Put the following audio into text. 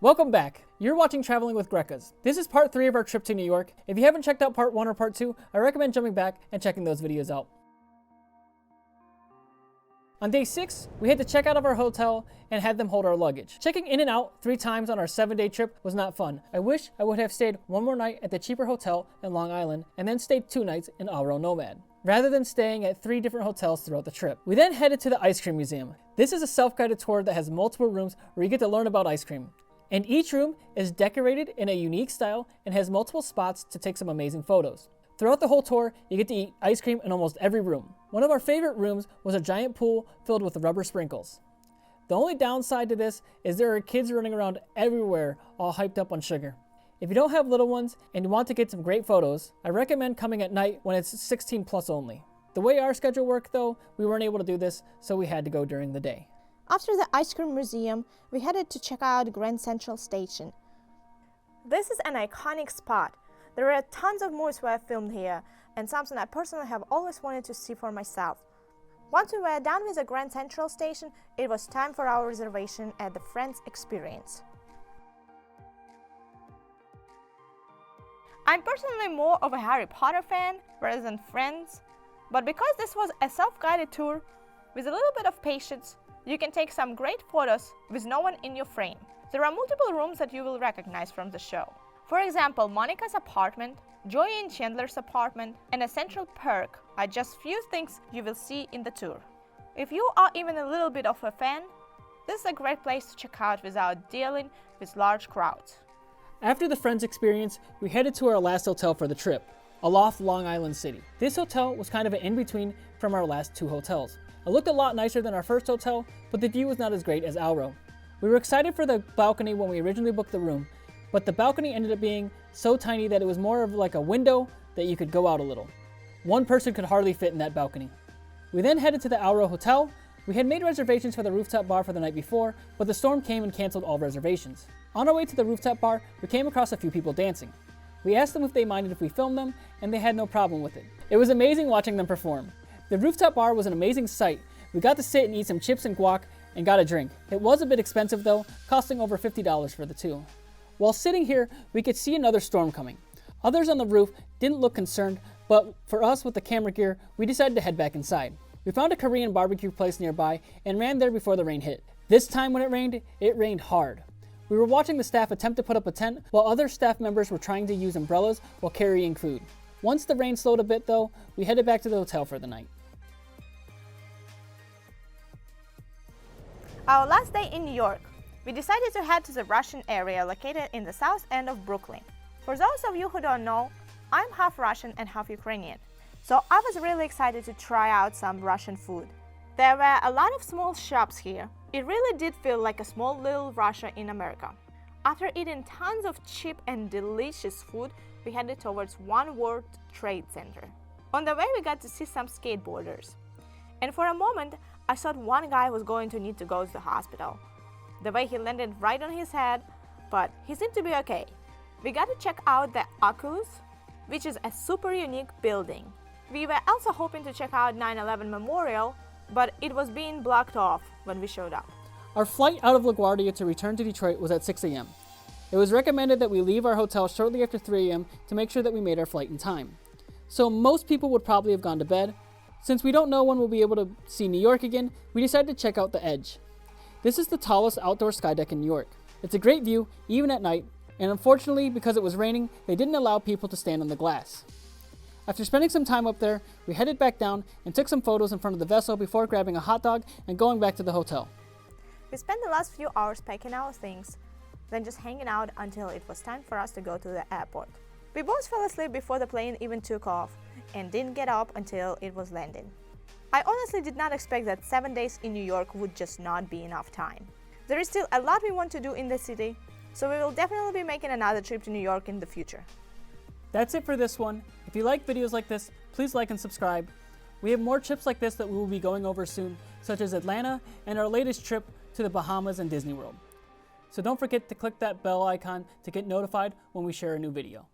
Welcome back. You're watching Traveling with Grekas. This is part 3 of our trip to New York. If you haven't checked out part 1 or part 2, I recommend jumping back and checking those videos out. On day 6, we had to check out of our hotel and had them hold our luggage. Checking in and out 3 times on our 7-day trip was not fun. I wish I would have stayed one more night at the cheaper hotel in Long Island and then stayed 2 nights in Arlo NoMad, rather than staying at 3 different hotels throughout the trip. We then headed to the ice cream museum. This is a self-guided tour that has multiple rooms where you get to learn about ice cream. And each room is decorated in a unique style and has multiple spots to take some amazing photos. Throughout the whole tour, you get to eat ice cream in almost every room. One of our favorite rooms was a giant pool filled with rubber sprinkles. The only downside to this is there are kids running around everywhere, all hyped up on sugar. If you don't have little ones and you want to get some great photos, I recommend coming at night when it's 16 plus only. The way our schedule worked though, we weren't able to do this, so we had to go during the day. After the ice cream museum, we headed to check out Grand Central Station. This is an iconic spot. There are tons of movies were filmed here, and something I personally have always wanted to see for myself. Once we were done with the Grand Central Station, it was time for our reservation at the Friends Experience. I'm personally more of a Harry Potter fan rather than Friends, but because this was a self-guided tour, with a little bit of patience, you can take some great photos with no one in your frame. There are multiple rooms that you will recognize from the show. For example, Monica's apartment, Joey and Chandler's apartment, and a Central Perk are just few things you will see in the tour. If you are even a little bit of a fan, this is a great place to check out without dealing with large crowds. After the Friends experience, we headed to our last hotel for the trip, Aloft, Long Island City. This hotel was kind of an in-between from our last 2 hotels. It looked a lot nicer than our first hotel, but the view was not as great as Arlo. We were excited for the balcony when we originally booked the room, but the balcony ended up being so tiny that it was more of like a window that you could go out a little. One person could hardly fit in that balcony. We then headed to the Arlo Hotel. We had made reservations for the rooftop bar for the night before, but the storm came and canceled all reservations. On our way to the rooftop bar, we came across a few people dancing. We asked them if they minded if we filmed them, and they had no problem with it. It was amazing watching them perform. The rooftop bar was an amazing sight. We got to sit and eat some chips and guac and got a drink. It was a bit expensive though, costing over $50 for the 2. While sitting here, we could see another storm coming. Others on the roof didn't look concerned, but for us with the camera gear, we decided to head back inside. We found a Korean barbecue place nearby and ran there before the rain hit. This time when it rained hard. We were watching the staff attempt to put up a tent while other staff members were trying to use umbrellas while carrying food. Once the rain slowed a bit though, we headed back to the hotel for the night. Our last day in New York, we decided to head to the Russian area located in the south end of Brooklyn. For those of you who don't know, I'm half Russian and half Ukrainian, so I was really excited to try out some Russian food. There were a lot of small shops here. It really did feel like a small little Russia in America. After eating tons of cheap and delicious food, we headed towards One World Trade Center. On the way, we got to see some skateboarders. And for a moment, I thought one guy was going to need to go to the hospital. The way he landed right on his head, but he seemed to be okay. We got to check out the Oculus, which is a super unique building. We were also hoping to check out 9/11 Memorial, but it was being blocked off when we showed up. Our flight out of LaGuardia to return to Detroit was at 6 a.m. It was recommended that we leave our hotel shortly after 3 a.m. to make sure that we made our flight in time. So most people would probably have gone to bed. Since we don't know when we'll be able to see New York again, we decided to check out the Edge. This is the tallest outdoor sky deck in New York. It's a great view, even at night, and unfortunately, because it was raining, they didn't allow people to stand on the glass. After spending some time up there, we headed back down and took some photos in front of the vessel before grabbing a hot dog and going back to the hotel. We spent the last few hours packing our things, then just hanging out until it was time for us to go to the airport. We both fell asleep before the plane even took off and didn't get up until it was landing. I honestly did not expect that 7 days in New York would just not be enough time. There is still a lot we want to do in the city, so we will definitely be making another trip to New York in the future. That's it for this one. If you like videos like this, please like and subscribe. We have more trips like this that we will be going over soon, such as Atlanta and our latest trip to the Bahamas and Disney World. So don't forget to click that bell icon to get notified when we share a new video.